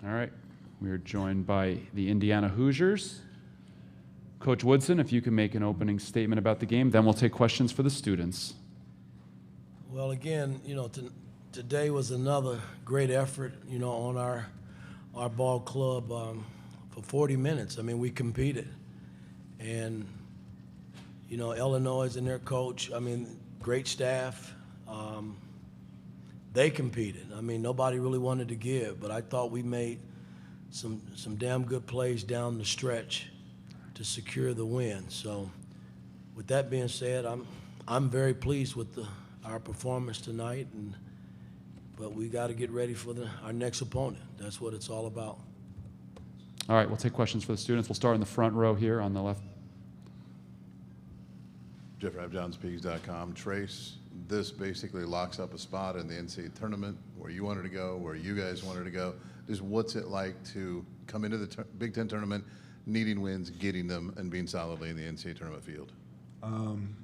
All right. We are joined by the Indiana Hoosiers. Coach Woodson, if you can make an opening statement about the game, then we'll take questions for the students. Well, again, today was another great effort, on our ball club for 40 minutes. I mean, we competed. And, Illinois and their coach, great staff. They competed. Nobody really wanted to give, but I thought we made some damn good plays down the stretch to secure the win. So with that being said, I'm very pleased with our performance tonight, but we got to get ready for our next opponent. That's what it's all about. All right, we'll take questions for the students. We'll start in the front row here on the left. Jeffrey JohnsPeaks.com. Trayce, this basically locks up a spot in the NCAA tournament where you wanted to go, where you guys wanted to go. Just what's it like to come into the Big Ten tournament, needing wins, getting them, and being solidly in the NCAA tournament field?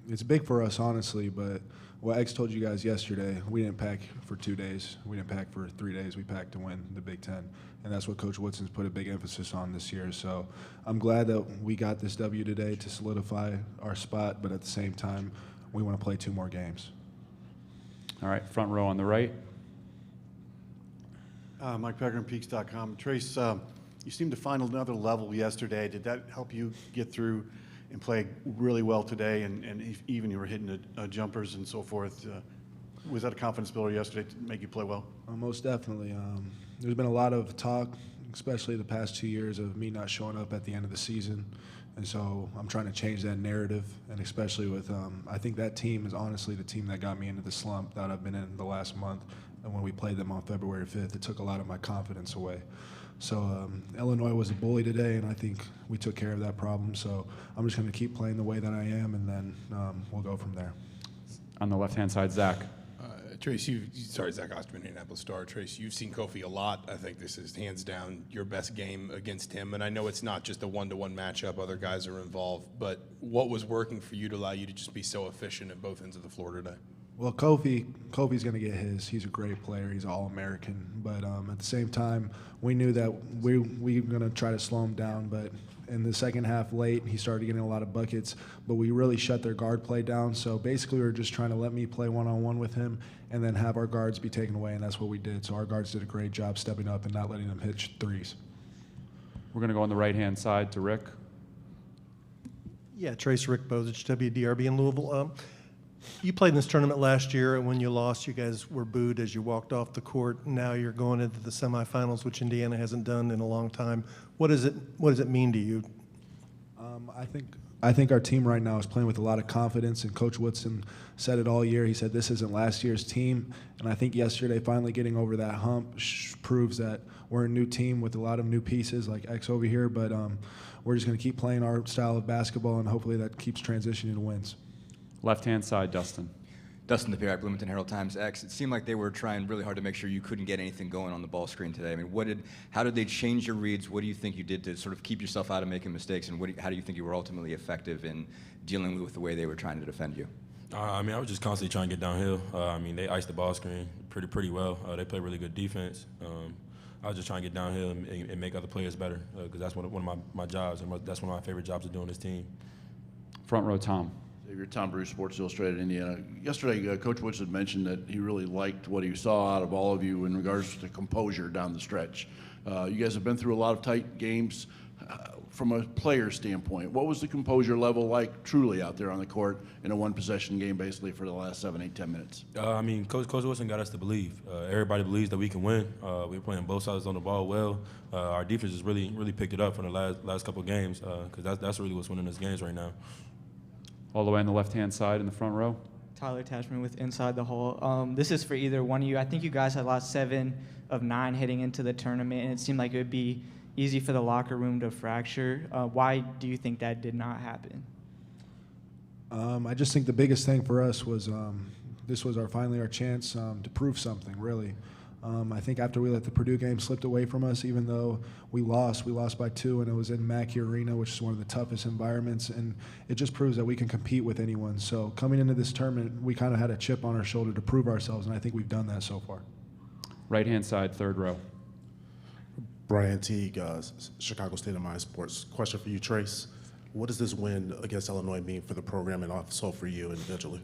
It's big for us, honestly, but what X told you guys yesterday, we didn't pack for 2 days. We didn't pack for 3 days. We packed to win the Big Ten, and that's what Coach Woodson's put a big emphasis on this year. So I'm glad that we got this W today to solidify our spot, but at the same time, we want to play 2 more games. All right, front row on the right. Mike Peaks.com. Trayce, you seemed to find another level yesterday. Did that help you get through and play really well today, and even you were hitting jumpers and so forth? Was that a confidence builder yesterday to make you play well? Most definitely. There's been a lot of talk, especially the past 2 years, of me not showing up at the end of the season. And so I'm trying to change that narrative, and especially with I think that team is honestly the team that got me into the slump that I've been in the last month. And when we played them on February 5th, it took a lot of my confidence away. So Illinois was a bully today, and I think we took care of that problem. So I'm just going to keep playing the way that I am, and then we'll go from there. On the left-hand side, Zach. Trayce, Zach Osterman, Indianapolis Star. Trayce, you've seen Kofi a lot. I think this is hands down your best game against him. And I know it's not just a one-to-one matchup. Other guys are involved. But what was working for you to allow you to just be so efficient at both ends of the floor today? Well, Kofi's going to get his. He's a great player. He's All-American. But at the same time, we knew that we were going to try to slow him down. But in the second half late, he started getting a lot of buckets. But we really shut their guard play down. So basically, we were just trying to let me play one-on-one with him and then have our guards be taken away, and that's what we did. So our guards did a great job stepping up and not letting them hit threes. We're going to go on the right-hand side to Rick. Yeah, Trayce, Rick Bozich, WDRB in Louisville. You played in this tournament last year, and when you lost, you guys were booed as you walked off the court. Now you're going into the semifinals, which Indiana hasn't done in a long time. What does it mean to you? I think our team right now is playing with a lot of confidence, and Coach Woodson said it all year. He said this isn't last year's team, and I think yesterday finally getting over that hump proves that we're a new team with a lot of new pieces like X over here, but we're just going to keep playing our style of basketball, and hopefully that keeps transitioning to wins. Left-hand side, Dustin. Dustin DePierre, Bloomington Herald-Times X. It seemed like they were trying really hard to make sure you couldn't get anything going on the ball screen today. I mean, how did they change your reads? What do you think you did to sort of keep yourself out of making mistakes? And how do you think you were ultimately effective in dealing with the way they were trying to defend you? I was just constantly trying to get downhill. They iced the ball screen pretty well. They play really good defense. I was just trying to get downhill and make other players better because that's one of my jobs, and that's one of my favorite jobs to do on this team. Front row, Tom. Xavier, Tom Bruce, Sports Illustrated, Indiana. Yesterday, Coach Woodson mentioned that he really liked what he saw out of all of you in regards to composure down the stretch. You guys have been through a lot of tight games. From a player standpoint, what was the composure level like truly out there on the court in a one-possession game basically for the last 7, 8, 10 minutes? Coach Woodson got us to believe. Everybody believes that we can win. We were playing both sides on the ball well. Our defense has really picked it up from the last couple of games because that's really what's winning us games right now. All the way on the left-hand side in the front row. Tyler Tashman with Inside the Hole. This is for either one of you. I think you guys had lost 7 of 9 heading into the tournament, and it seemed like it would be easy for the locker room to fracture. Why do you think that did not happen? I just think the biggest thing for us was this was finally our chance to prove something, really. I think after we let the Purdue game slipped away from us, even though we lost by 2, and it was in Mackey Arena, which is one of the toughest environments, and it just proves that we can compete with anyone. So coming into this tournament, we kind of had a chip on our shoulder to prove ourselves, and I think we've done that so far. Right-hand side, third row. Brian Teague, Chicago State of Mind Sports. Question for you, Trayce. What does this win against Illinois mean for the program and also for you individually?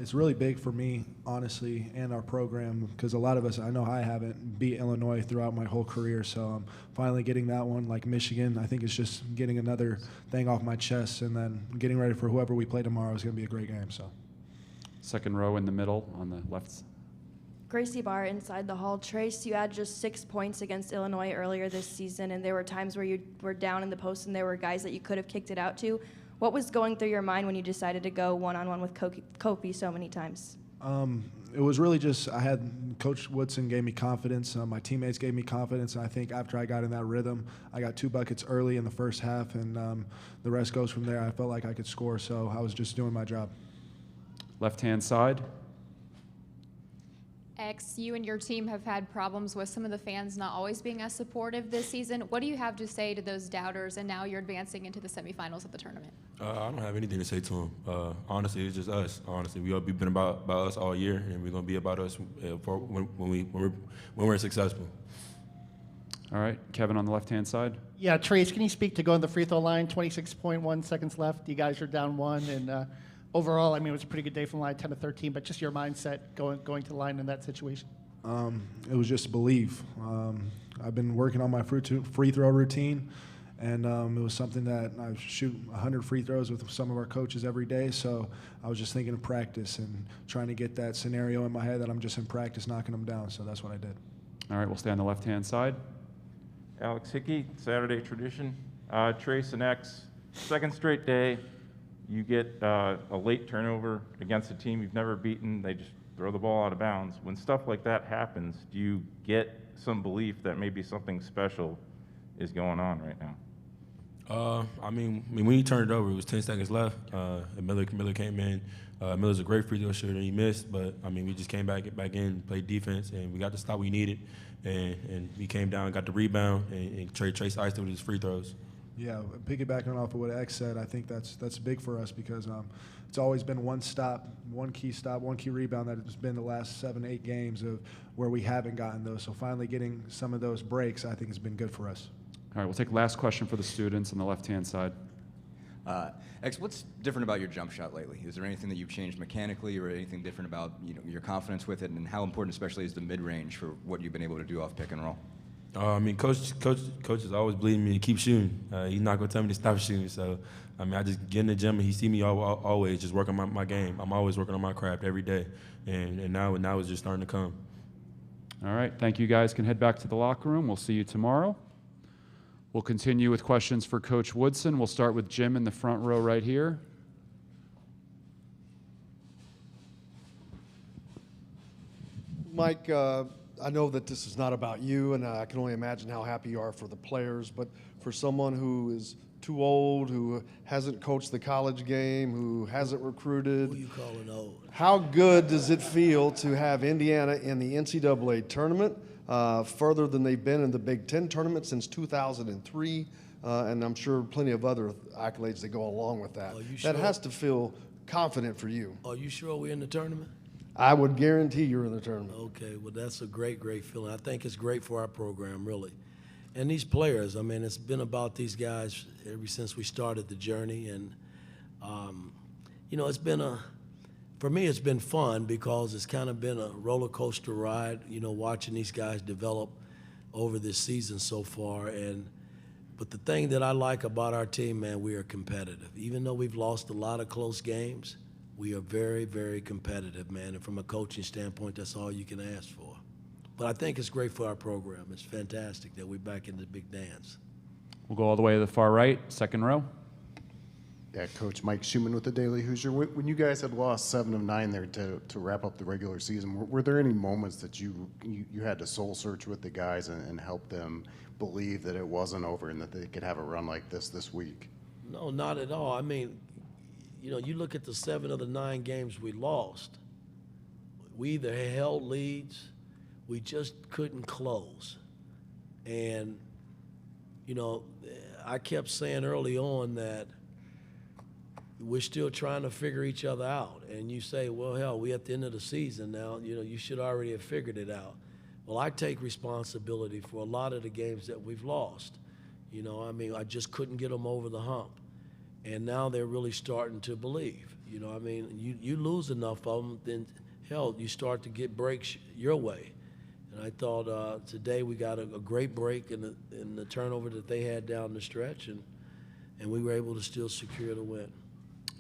It's really big for me, honestly, and our program, because a lot of us, I know I haven't beat Illinois throughout my whole career, so finally getting that one, like Michigan, I think it's just getting another thing off my chest, and then getting ready for whoever we play tomorrow is going to be a great game. So, Second row in the middle on the left. Gracie Barr inside the hall. Trayce, you had just 6 points against Illinois earlier this season, and there were times where you were down in the post and there were guys that you could have kicked it out to. What was going through your mind when you decided to go one-on-one with Kofi so many times? It was really just Coach Woodson gave me confidence. My teammates gave me confidence. And I think after I got in that rhythm, I got 2 buckets early in the first half, and the rest goes from there. I felt like I could score, so I was just doing my job. Left-hand side. X, you and your team have had problems with some of the fans not always being as supportive this season. What do you have to say to those doubters, and now you're advancing into the semifinals of the tournament? I don't have anything to say to them. Honestly, it's just us. Honestly, we've been about us all year, and we're going to be about us when we're successful. All right, Kevin on the left-hand side. Yeah, Trayce, can you speak to going to the free throw line? 26.1 seconds left. You guys are down 1, and overall, I mean, it was a pretty good day from line 10 to 13. But just your mindset going to the line in that situation. It was just belief. I've been working on my free throw routine, and it was something that I shoot 100 free throws with some of our coaches every day. So I was just thinking of practice and trying to get that scenario in my head that I'm just in practice knocking them down. So that's what I did. All right, we'll stay on the left-hand side. Alex Hickey, Saturday Tradition. Trayce and X, second straight day, you get a late turnover against a team you've never beaten. They just throw the ball out of bounds. When stuff like that happens, do you get some belief that maybe something special is going on right now? I mean, when he turned it over, it was 10 seconds left. And Miller came in. Miller's a great free throw shooter. He missed, but I mean, we just came back in, played defense, and we got the stop we needed. And we came down, got the rebound, and Trayce iced it with his free throws. Yeah, piggybacking off of what X said, I think that's big for us because it's always been one key rebound that has been the last 7-8 games of where we haven't gotten those. So finally getting some of those breaks, I think, has been good for us. All right, we'll take last question for the students on the left-hand side. X, what's different about your jump shot lately? Is there anything that you've changed mechanically, or anything different about your confidence with it, and how important, especially, is the mid-range for what you've been able to do off pick and roll? I mean, coach is always believing me to keep shooting. He's not gonna tell me to stop shooting. So, I mean, I just get in the gym and he see me always just working my game. I'm always working on my craft every day, and now it's just starting to come. All right, thank you guys. Can head back to the locker room. We'll see you tomorrow. We'll continue with questions for Coach Woodson. We'll start with Jim in the front row right here. Mike, I know that this is not about you, and I can only imagine how happy you are for the players, but for someone who is too old, who hasn't coached the college game, who hasn't recruited, Who you calling old? how good does it feel to have Indiana in the NCAA tournament, further than they've been in the Big Ten tournament since 2003, and I'm sure plenty of other accolades that go along with that. That has to feel confident for you. Are you sure we're in the tournament? I would guarantee you're in the tournament. Okay, well, that's a great, great feeling. I think it's great for our program, really. And these players, I mean, it's been about these guys ever since we started the journey. And, it's been for me, it's been fun because it's kind of been a roller coaster ride, watching these guys develop over this season so far. But the thing that I like about our team, man, we are competitive. Even though we've lost a lot of close games, we are very, very competitive, man. And from a coaching standpoint, that's all you can ask for. But I think it's great for our program. It's fantastic that we're back in the big dance. We'll go all the way to the far right, second row. Yeah, Coach Mike Schumann with the Daily Hoosier. When you guys had lost 7 of 9 there to wrap up the regular season, were there any moments that you had to soul search with the guys and help them believe that it wasn't over and that they could have a run like this week? No, not at all. I mean, you look at the 7 of the 9 games we lost, we either held leads, we just couldn't close. And, I kept saying early on that we're still trying to figure each other out. And you say, well, hell, we at the end of the season now, you should already have figured it out. Well, I take responsibility for a lot of the games that we've lost. You know, I mean, I just couldn't get them over the hump. And now they're really starting to believe. You know, I mean, you lose enough of them, then, hell, you start to get breaks your way. And I thought today we got a great break in the turnover that they had down the stretch, and we were able to still secure the win.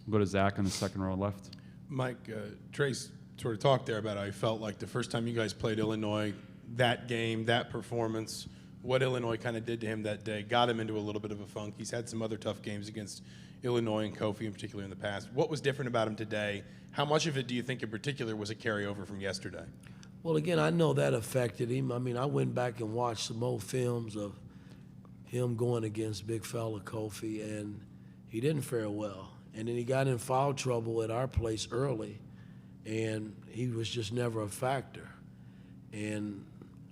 We'll go to Zach in the second row left. Mike, Trayce sort of talked there about how he felt like the first time you guys played Illinois, that game, that performance, what Illinois kind of did to him that day, got him into a little bit of a funk. He's had some other tough games against Illinois and Kofi in particular in the past. What was different about him today? How much of it do you think in particular was a carryover from yesterday? Well, again, I know that affected him. I mean, I went back and watched some old films of him going against big fella Kofi, and he didn't fare well. And then he got in foul trouble at our place early, and he was just never a factor. And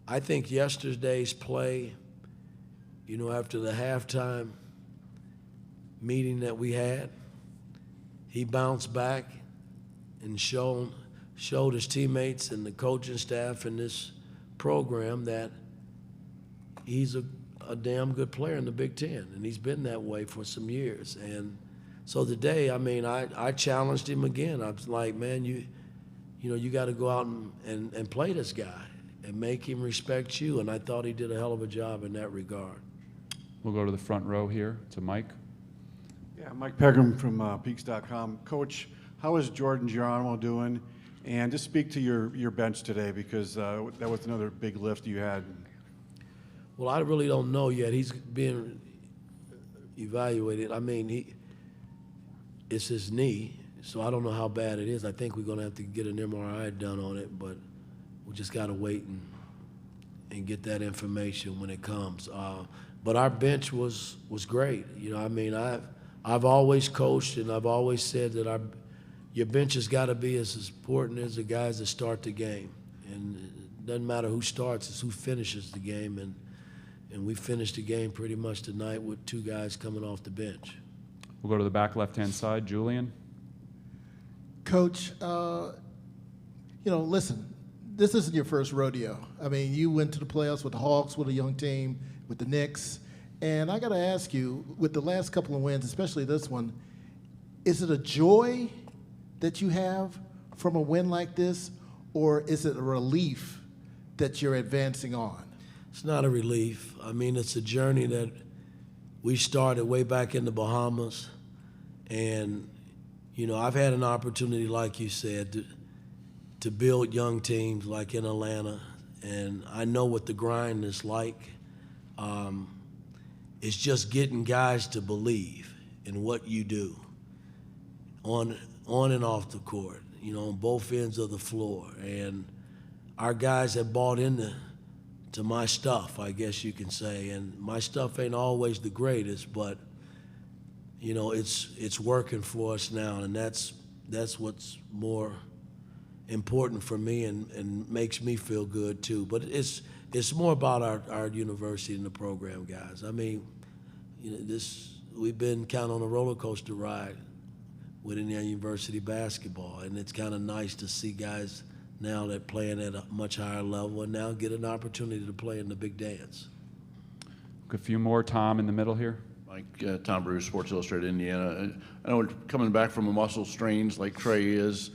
I think yesterday's play, you know, after the halftime meeting that we had, he bounced back and showed his teammates and the coaching staff in this program that he's a damn good player in the Big Ten, and he's been that way for some years. And so today, I mean, I challenged him again. I was like, man, you know, you got to go out and play this guy and make him respect you, and I thought he did a hell of a job in that regard. We'll go to the front row here to Mike. Yeah, Mike Pegram from Peaks.com. Coach, how is Jordan Geronimo doing? And just speak to your bench today, because that was another big lift you had. Well, I really don't know yet. He's being evaluated. I mean, it's his knee, so I don't know how bad it is. I think we're going to have to get an MRI done on it, but we just got to wait and get that information when it comes. But our bench was great. You know, I mean, I've always coached, and I've always said that your bench has got to be as important as the guys that start the game. And it doesn't matter who starts, it's who finishes the game. And we finished the game pretty much tonight with two guys coming off the bench. We'll go to the back left-hand side. Julian. Coach, you know, listen, this isn't your first rodeo. I mean, you went to the playoffs with the Hawks, with a young team, with the Knicks. And I got to ask you, with the last couple of wins, especially this one, is it a joy that you have from a win like this, or is it a relief that you're advancing on? It's not a relief. I mean, it's a journey that we started way back in the Bahamas. And, you know, I've had an opportunity, like you said, to build young teams like in Atlanta. And I know what the grind is like. It's just getting guys to believe in what you do on and off the court, you know, on both ends of the floor. And our guys have bought into my stuff, I guess you can say. And my stuff ain't always the greatest, but, you know, it's working for us now. And that's what's more important for me and makes me feel good too. But it's more about our university and the program, guys. I mean, you know, we've been kind of on a roller coaster ride with Indiana University basketball, and it's kind of nice to see guys now that playing at a much higher level and now get an opportunity to play in the big dance. A few more. Tom in the middle here. Mike, Tom Bruce, Sports Illustrated Indiana. I know coming back from a muscle strains like Trey is,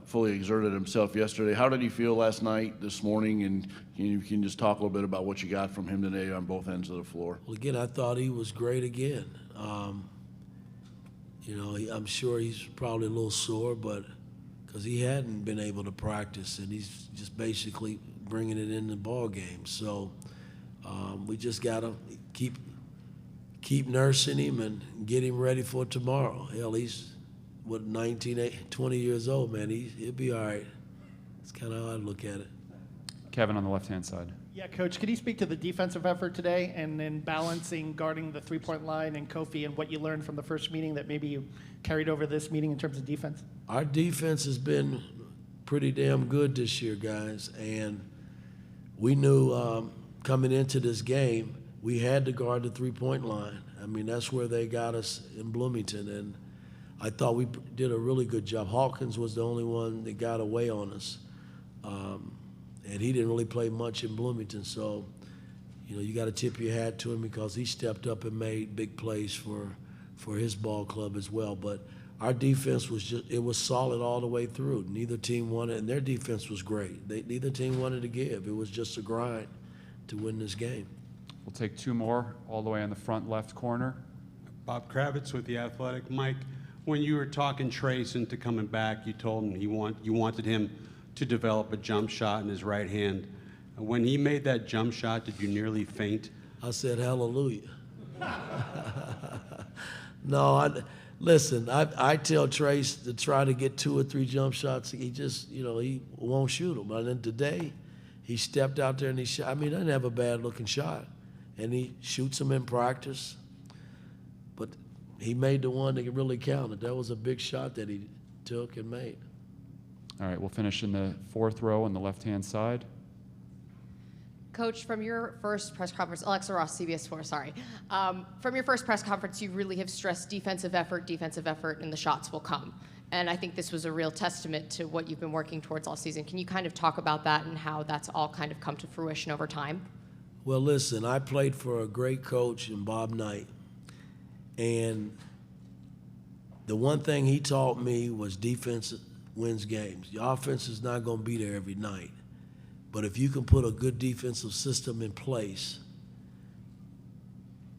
fully exerted himself yesterday. How did he feel last night, this morning? And you can just talk a little bit about what you got from him today on both ends of the floor. Well, again, I thought he was great again. You know, I'm sure he's probably a little sore, but because he hadn't been able to practice, and he's just basically bringing it in the ball game. So we just got to keep nursing him and get him ready for tomorrow. Hell, he's, 20 years old, man. He'll be all right. That's kind of how I look at it. Kevin on the left-hand side. Yeah, Coach, can you speak to the defensive effort today and then balancing guarding the three-point line and Kofi and what you learned from the first meeting that maybe you carried over this meeting in terms of defense? Our defense has been pretty damn good this year, guys, and we knew coming into this game we had to guard the three-point line. I mean, that's where they got us in Bloomington, and I thought we did a really good job. Hawkins was the only one that got away on us. and he didn't really play much in Bloomington. So, you got to tip your hat to him because he stepped up and made big plays for his ball club as well. But our defense was solid all the way through. Neither team wanted, and their defense was great. Neither team wanted to give. It was just a grind to win this game. We'll take two more all the way on the front left corner. Bob Kravitz with The Athletic. Mike, when you were talking Trayce into coming back, you told him you wanted him to develop a jump shot in his right hand. When he made that jump shot, did you nearly faint? I said, hallelujah. No, listen, I tell Trayce to try to get 2 or 3 jump shots. He just, he won't shoot them. And then today, he stepped out there and he shot. I mean, he doesn't have a bad-looking shot. And he shoots them in practice. But he made the one that really counted. That was a big shot that he took and made. All right, we'll finish in the fourth row on the left-hand side. Coach, from your first press conference, Alexa Ross, CBS 4, sorry. From your first press conference, you really have stressed defensive effort, and the shots will come. And I think this was a real testament to what you've been working towards all season. Can you kind of talk about that and how that's all kind of come to fruition over time? Well, listen, I played for a great coach in Bob Knight. And the one thing he taught me was defense wins games. The offense is not going to be there every night. But if you can put a good defensive system in place,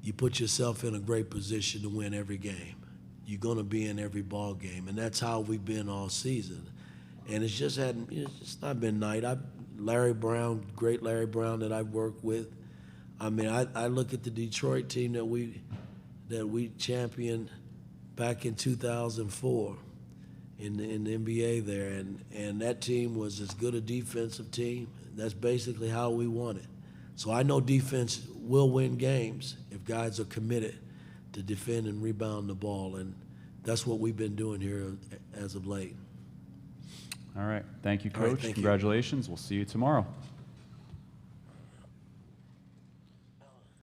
you put yourself in a great position to win every game. You're going to be in every ball game, and that's how we've been all season. And it's not been Knight. Larry Brown, great Larry Brown that I've worked with. I mean, I look at the Detroit team that we championed back in 2004 in the NBA there, and that team was as good a defensive team. That's basically how we won it. So I know defense will win games if guys are committed to defend and rebound the ball, and that's what we've been doing here as of late. All right. Thank you, Coach. All right, thank you. Congratulations. We'll see you tomorrow.